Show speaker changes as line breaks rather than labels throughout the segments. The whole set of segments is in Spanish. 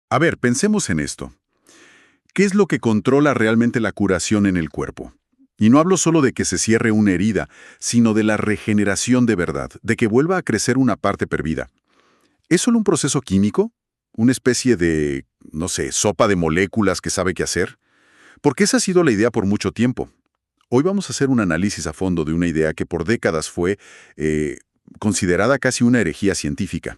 A ver, pensemos en esto. ¿Qué es lo que controla realmente la curación en el cuerpo? Y no hablo solo de que se cierre una herida, sino de la regeneración de verdad, de que vuelva a crecer una parte perdida. ¿Es solo un proceso químico? ¿Una especie de, no sé, sopa de moléculas que sabe qué hacer? Porque esa ha sido la idea por mucho tiempo. Hoy vamos a hacer un análisis a fondo de una idea que por décadas fue considerada casi una herejía científica.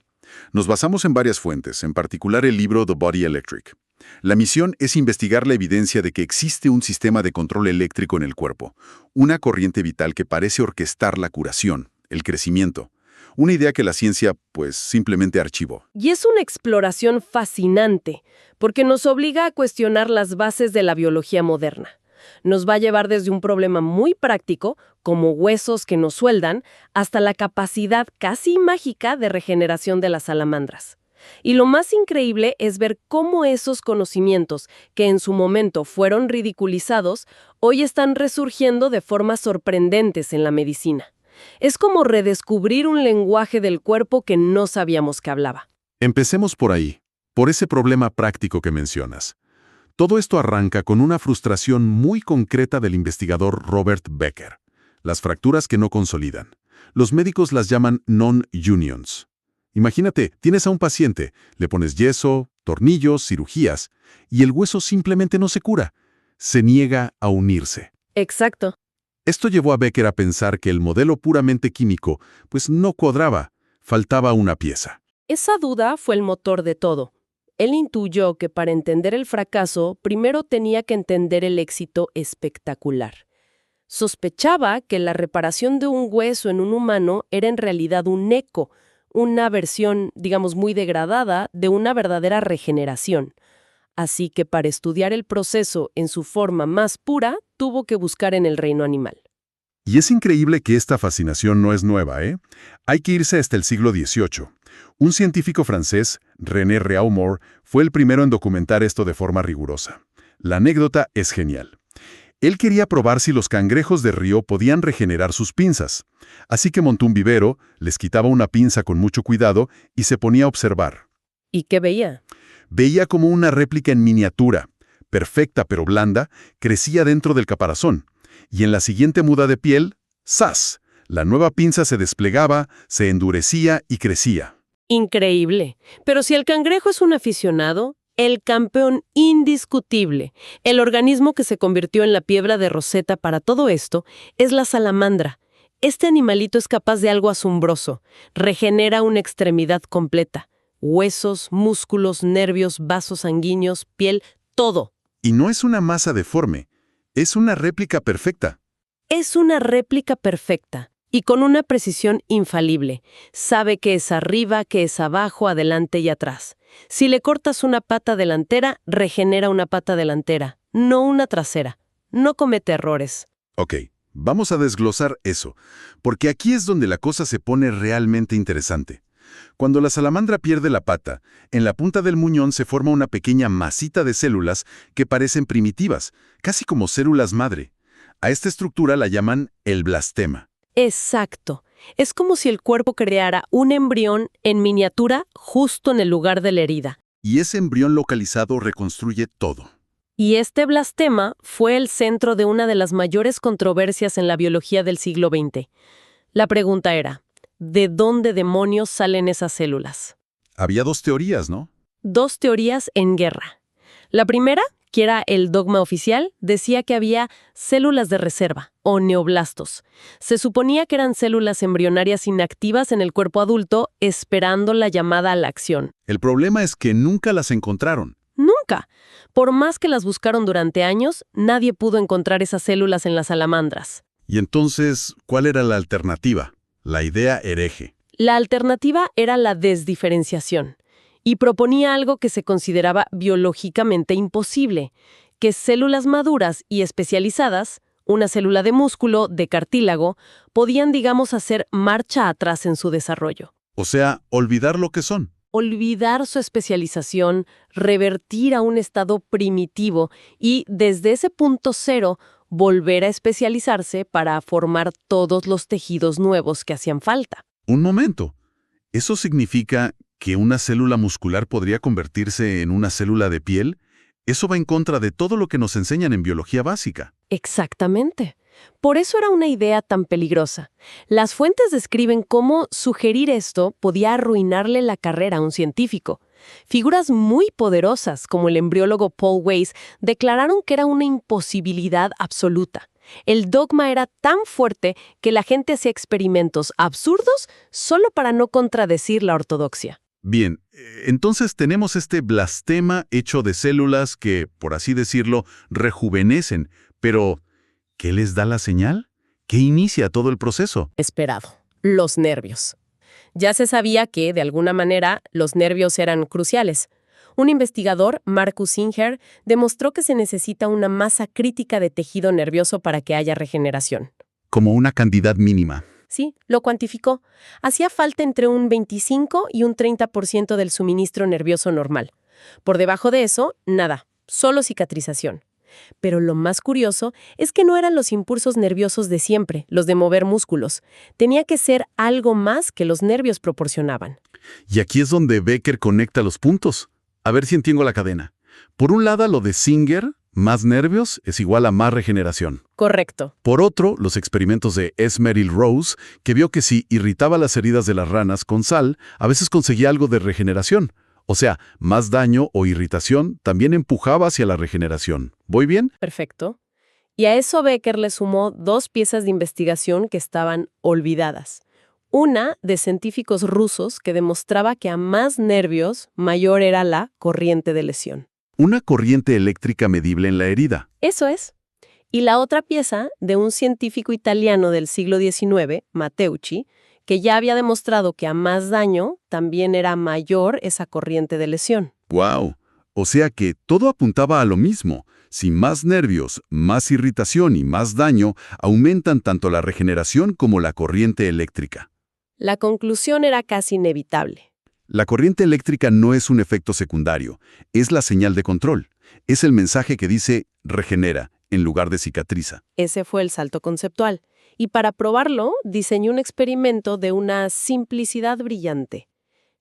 Nos basamos en varias fuentes, en particular el libro The Body Electric. La misión es investigar la evidencia de que existe un sistema de control eléctrico en el cuerpo, una corriente vital que parece orquestar la curación, el crecimiento. Una idea que la ciencia, pues, simplemente archivó.
Y es una exploración fascinante, porque nos obliga a cuestionar las bases de la biología moderna. Nos va a llevar desde un problema muy práctico, como huesos que nos sueldan, hasta la capacidad casi mágica de regeneración de las salamandras. Y lo más increíble es ver cómo esos conocimientos, que en su momento fueron ridiculizados, hoy están resurgiendo de formas sorprendentes en la medicina. Es como redescubrir un lenguaje del cuerpo que no sabíamos que hablaba.
Empecemos por ahí, por ese problema práctico que mencionas. Todo esto arranca con una frustración muy concreta del investigador Robert Becker. Las fracturas que no consolidan. Los médicos las llaman non-unions. Imagínate, tienes a un paciente, le pones yeso, tornillos, cirugías, y el hueso simplemente no se cura. Se niega a unirse.
Exacto.
Esto llevó a Becker a pensar que el modelo puramente químico, pues no cuadraba, faltaba una pieza.
Esa duda fue el motor de todo. Él intuyó que para entender el fracaso, primero tenía que entender el éxito espectacular. Sospechaba que la reparación de un hueso en un humano era en realidad un eco, una versión, digamos, muy degradada de una verdadera regeneración. Así que para estudiar el proceso en su forma más pura, tuvo que buscar en el reino animal.
Y es increíble que esta fascinación no es nueva, ¿eh? Hay que irse hasta el siglo XVIII. Un científico francés, René Réaumur, fue el primero en documentar esto de forma rigurosa. La anécdota es genial. Él quería probar si los cangrejos de río podían regenerar sus pinzas. Así que montó un vivero, les quitaba una pinza con mucho cuidado y se ponía a observar.
¿Y qué veía?
Veía como una réplica en miniatura, perfecta pero blanda, crecía dentro del caparazón. Y en la siguiente muda de piel, ¡zas! La nueva pinza se desplegaba, se endurecía y crecía.
Increíble. Pero si el cangrejo es un aficionado, el campeón indiscutible, el organismo que se convirtió en la piedra de Rosetta para todo esto, es la salamandra. Este animalito es capaz de algo asombroso. Regenera una extremidad completa. Huesos, músculos, nervios, vasos sanguíneos, piel, todo.
Y no es una masa deforme, es una réplica perfecta.
Es una réplica perfecta y con una precisión infalible. Sabe qué es arriba, qué es abajo, adelante y atrás. Si le cortas una pata delantera, regenera una pata delantera, no una trasera. No comete errores.
Ok, vamos a desglosar eso, porque aquí es donde la cosa se pone realmente interesante. Cuando la salamandra pierde la pata, en la punta del muñón se forma una pequeña masita de células que parecen primitivas, casi como células madre. A esta estructura la llaman el blastema.
Exacto. Es como si el cuerpo creara un embrión en miniatura justo en el lugar de la herida.
Y ese embrión localizado reconstruye todo.
Y este blastema fue el centro de una de las mayores controversias en la biología del siglo XX. La pregunta era, ¿de dónde demonios salen esas células?
Había dos teorías, ¿no?
Dos teorías en guerra. La primera, que era el dogma oficial, decía que había células de reserva, o neoblastos. Se suponía que eran células embrionarias inactivas en el cuerpo adulto, esperando la llamada a la acción.
El problema es que nunca las encontraron.
¡Nunca! Por más que las buscaron durante años, nadie pudo encontrar esas células en las salamandras.
Y entonces, ¿cuál era la alternativa? La idea hereje.
La alternativa era la desdiferenciación, y proponía algo que se consideraba biológicamente imposible, que células maduras y especializadas, una célula de músculo, de cartílago, podían, digamos, hacer marcha atrás en su desarrollo.
O sea, olvidar lo que son.
Olvidar su especialización, revertir a un estado primitivo y, desde ese punto cero, volver a especializarse para formar todos los tejidos nuevos que hacían falta.
Un momento. ¿Eso significa que una célula muscular podría convertirse en una célula de piel? Eso va en contra de todo lo que nos enseñan en biología básica.
Exactamente. Por eso era una idea tan peligrosa. Las fuentes describen cómo sugerir esto podía arruinarle la carrera a un científico. Figuras muy poderosas, como el embriólogo Paul Weiss, declararon que era una imposibilidad absoluta. El dogma era tan fuerte que la gente hacía experimentos absurdos solo para no contradecir la ortodoxia.
Bien, entonces tenemos este blastema hecho de células que, por así decirlo, rejuvenecen, pero ¿qué les da la señal? ¿Qué inicia todo el proceso?
Esperado. Los nervios. Ya se sabía que, de alguna manera, los nervios eran cruciales. Un investigador, Marcus Singer, demostró que se necesita una masa crítica de tejido nervioso para que haya regeneración.
Como una cantidad mínima.
Sí, lo cuantificó. Hacía falta entre un 25 y un 30% del suministro nervioso normal. Por debajo de eso, nada, solo cicatrización. Pero lo más curioso es que no eran los impulsos nerviosos de siempre, los de mover músculos. Tenía que ser algo más que los nervios proporcionaban.
Y aquí es donde Becker conecta los puntos. A ver si entiendo la cadena. Por un lado, lo de Singer, más nervios es igual a más regeneración.
Correcto.
Por otro, los experimentos de Esmer y Rose, que vio que si irritaba las heridas de las ranas con sal, a veces conseguía algo de regeneración. O sea, más daño o irritación también empujaba hacia la regeneración. ¿Voy bien?
Perfecto. Y a eso Becker le sumó 2 piezas de investigación que estaban olvidadas. Una de científicos rusos que demostraba que a más nervios, mayor era la corriente de lesión.
Una corriente eléctrica medible en la herida.
Eso es. Y la otra pieza de un científico italiano del siglo XIX, Matteucci, que ya había demostrado que a más daño también era mayor esa corriente de lesión.
¡Wow! O sea que todo apuntaba a lo mismo. Si más nervios, más irritación y más daño aumentan tanto la regeneración como la corriente eléctrica.
La conclusión era casi inevitable.
La corriente eléctrica no es un efecto secundario, es la señal de control. Es el mensaje que dice regenera en lugar de cicatriza.
Ese fue el salto conceptual. Y para probarlo, diseñó un experimento de una simplicidad brillante.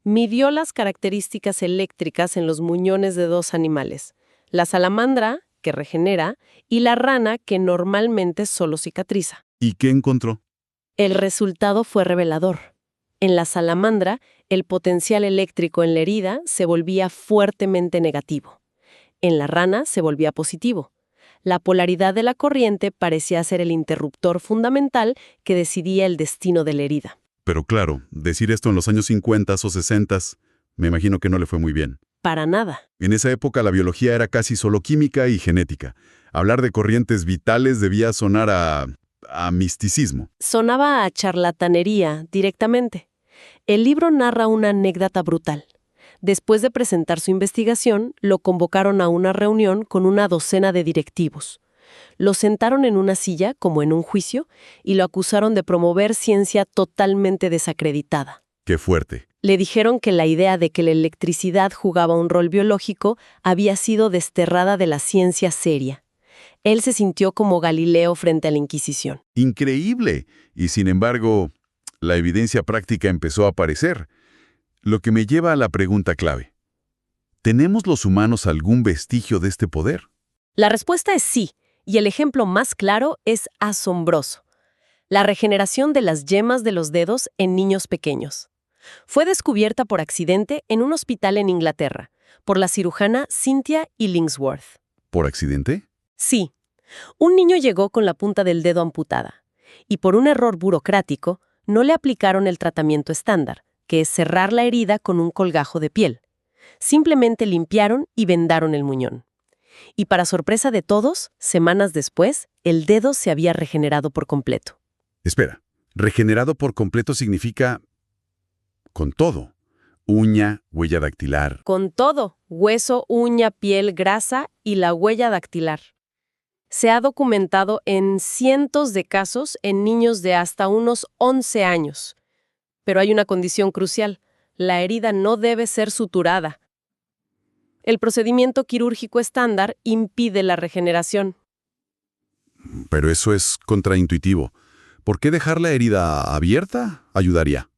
Midió las características eléctricas en los muñones de 2 animales, la salamandra, que regenera, y la rana, que normalmente solo cicatriza.
¿Y qué encontró?
El resultado fue revelador. En la salamandra, el potencial eléctrico en la herida se volvía fuertemente negativo. En la rana se volvía positivo. La polaridad de la corriente parecía ser el interruptor fundamental que decidía el destino de la herida.
Pero claro, decir esto en los años 50 o 60, me imagino que no le fue muy bien.
Para nada.
En esa época la biología era casi solo química y genética. Hablar de corrientes vitales debía sonar a misticismo.
Sonaba a charlatanería directamente. El libro narra una anécdota brutal. Después de presentar su investigación, lo convocaron a una reunión con una docena de directivos. Lo sentaron en una silla, como en un juicio, y lo acusaron de promover ciencia totalmente desacreditada.
¡Qué fuerte!
Le dijeron que la idea de que la electricidad jugaba un rol biológico había sido desterrada de la ciencia seria. Él se sintió como Galileo frente a la Inquisición.
¡Increíble! Y sin embargo, la evidencia práctica empezó a aparecer. Lo que me lleva a la pregunta clave. ¿Tenemos los humanos algún vestigio de este poder?
La respuesta es sí, y el ejemplo más claro es asombroso. La regeneración de las yemas de los dedos en niños pequeños. Fue descubierta por accidente en un hospital en Inglaterra, por la cirujana Cynthia Illingsworth.
¿Por accidente?
Sí. Un niño llegó con la punta del dedo amputada, y por un error burocrático no le aplicaron el tratamiento estándar, que es cerrar la herida con un colgajo de piel. Simplemente limpiaron y vendaron el muñón. Y para sorpresa de todos, semanas después, el dedo se había regenerado por completo.
Espera, regenerado por completo significa con todo. Uña, huella dactilar.
Con todo, hueso, uña, piel, grasa y la huella dactilar. Se ha documentado en cientos de casos en niños de hasta unos 11 años. Pero hay una condición crucial. La herida no debe ser suturada. El procedimiento quirúrgico estándar impide la regeneración.
Pero eso es contraintuitivo. ¿Por qué dejar la herida abierta ayudaría?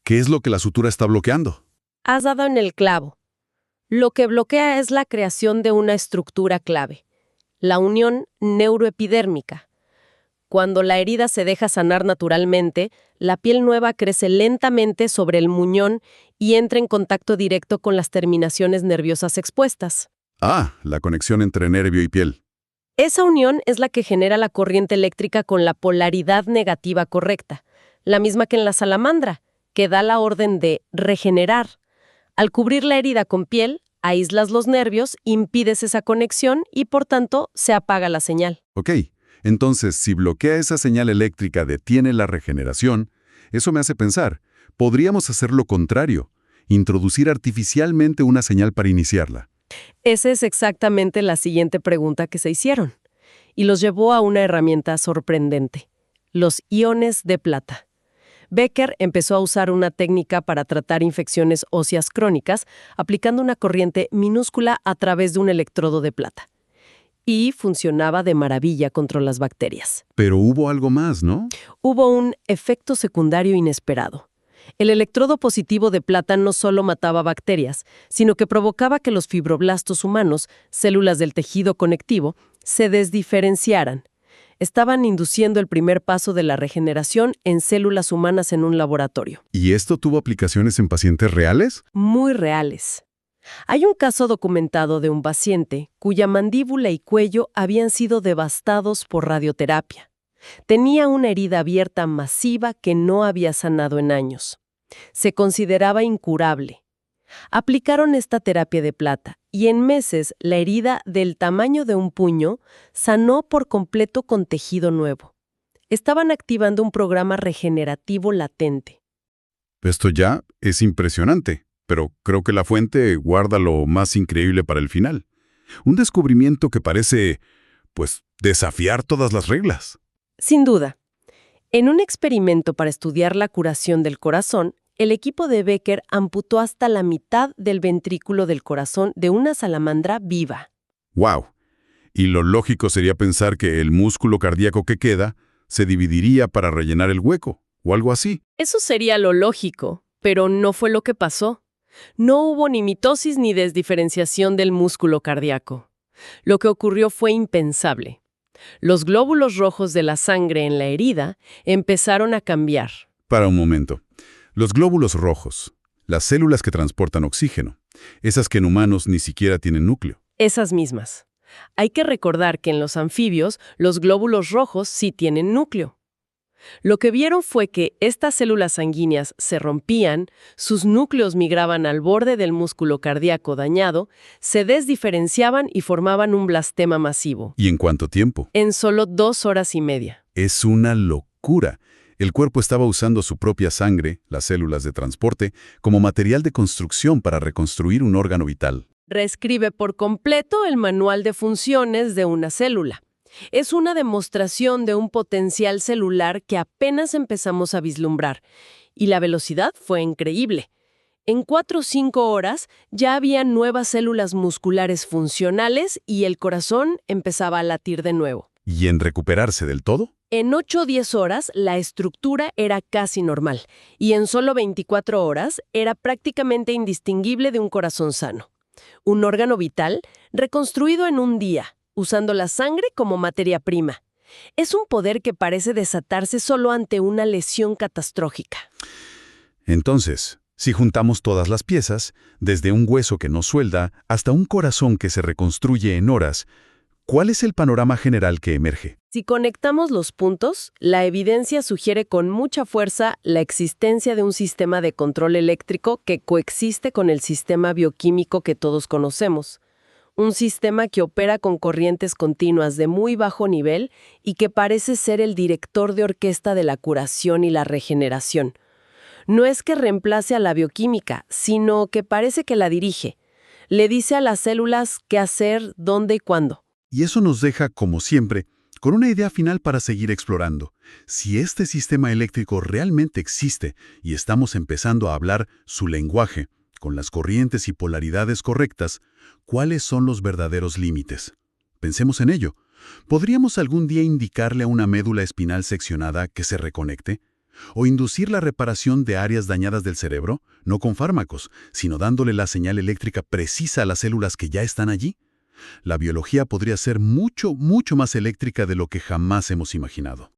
¿Qué es lo que la sutura está bloqueando?
Has dado en el clavo. Lo que bloquea es la creación de una estructura clave, la unión neuroepidérmica. Cuando la herida se deja sanar naturalmente, la piel nueva crece lentamente sobre el muñón y entra en contacto directo con las terminaciones nerviosas expuestas.
Ah, la conexión entre nervio y piel.
Esa unión es la que genera la corriente eléctrica con la polaridad negativa correcta, la misma que en la salamandra, que da la orden de regenerar. Al cubrir la herida con piel, aíslas los nervios, impides esa conexión y, por tanto, se apaga la señal.
Ok, entonces, si bloquea esa señal eléctrica, detiene la regeneración, eso me hace pensar, podríamos hacer lo contrario, introducir artificialmente una señal para iniciarla.
Esa es exactamente la siguiente pregunta que se hicieron, y los llevó a una herramienta sorprendente: los iones de plata. Becker empezó a usar una técnica para tratar infecciones óseas crónicas aplicando una corriente minúscula a través de un electrodo de plata. Y funcionaba de maravilla contra las bacterias.
Pero hubo algo más, ¿no?
Hubo un efecto secundario inesperado. El electrodo positivo de plata no solo mataba bacterias, sino que provocaba que los fibroblastos humanos, células del tejido conectivo, se desdiferenciaran. Estaban induciendo el primer paso de la regeneración en células humanas en un laboratorio.
¿Y esto tuvo aplicaciones en pacientes reales?
Muy reales. Hay un caso documentado de un paciente cuya mandíbula y cuello habían sido devastados por radioterapia. Tenía una herida abierta masiva que no había sanado en años. Se consideraba incurable. Aplicaron esta terapia de plata y en meses la herida del tamaño de un puño sanó por completo con tejido nuevo. Estaban activando un programa regenerativo latente.
Esto ya es impresionante, pero creo que la fuente guarda lo más increíble para el final. Un descubrimiento que parece, desafiar todas las reglas.
Sin duda. En un experimento para estudiar la curación del corazón, el equipo de Becker amputó hasta la mitad del ventrículo del corazón de una salamandra viva.
¡Wow! Y lo lógico sería pensar que el músculo cardíaco que queda se dividiría para rellenar el hueco, o algo así.
Eso sería lo lógico, pero no fue lo que pasó. No hubo ni mitosis ni desdiferenciación del músculo cardíaco. Lo que ocurrió fue impensable. Los glóbulos rojos de la sangre en la herida empezaron a cambiar.
Para un momento. Los glóbulos rojos, las células que transportan oxígeno, esas que en humanos ni siquiera tienen núcleo.
Esas mismas. Hay que recordar que en los anfibios los glóbulos rojos sí tienen núcleo. Lo que vieron fue que estas células sanguíneas se rompían, sus núcleos migraban al borde del músculo cardíaco dañado, se desdiferenciaban y formaban un blastema masivo.
¿Y en cuánto tiempo?
En solo 2 horas y media.
Es una locura. El cuerpo estaba usando su propia sangre, las células de transporte, como material de construcción para reconstruir un órgano vital.
Reescribe por completo el manual de funciones de una célula. Es una demostración de un potencial celular que apenas empezamos a vislumbrar. Y la velocidad fue increíble. En 4 o 5 horas ya había nuevas células musculares funcionales y el corazón empezaba a latir de nuevo.
¿Y en recuperarse del todo?
En 8 o 10 horas la estructura era casi normal y en solo 24 horas era prácticamente indistinguible de un corazón sano. Un órgano vital reconstruido en un día, usando la sangre como materia prima. Es un poder que parece desatarse solo ante una lesión catastrófica.
Entonces, si juntamos todas las piezas, desde un hueso que no suelda hasta un corazón que se reconstruye en horas, ¿cuál es el panorama general que emerge?
Si conectamos los puntos, la evidencia sugiere con mucha fuerza la existencia de un sistema de control eléctrico que coexiste con el sistema bioquímico que todos conocemos. Un sistema que opera con corrientes continuas de muy bajo nivel y que parece ser el director de orquesta de la curación y la regeneración. No es que reemplace a la bioquímica, sino que parece que la dirige. Le dice a las células qué hacer, dónde y cuándo.
Y eso nos deja, como siempre, con una idea final para seguir explorando. Si este sistema eléctrico realmente existe y estamos empezando a hablar su lenguaje, con las corrientes y polaridades correctas, ¿cuáles son los verdaderos límites? Pensemos en ello. ¿Podríamos algún día indicarle a una médula espinal seccionada que se reconecte? O inducir la reparación de áreas dañadas del cerebro, no con fármacos, sino dándole la señal eléctrica precisa a las células que ya están allí. La biología podría ser mucho, mucho más eléctrica de lo que jamás hemos imaginado.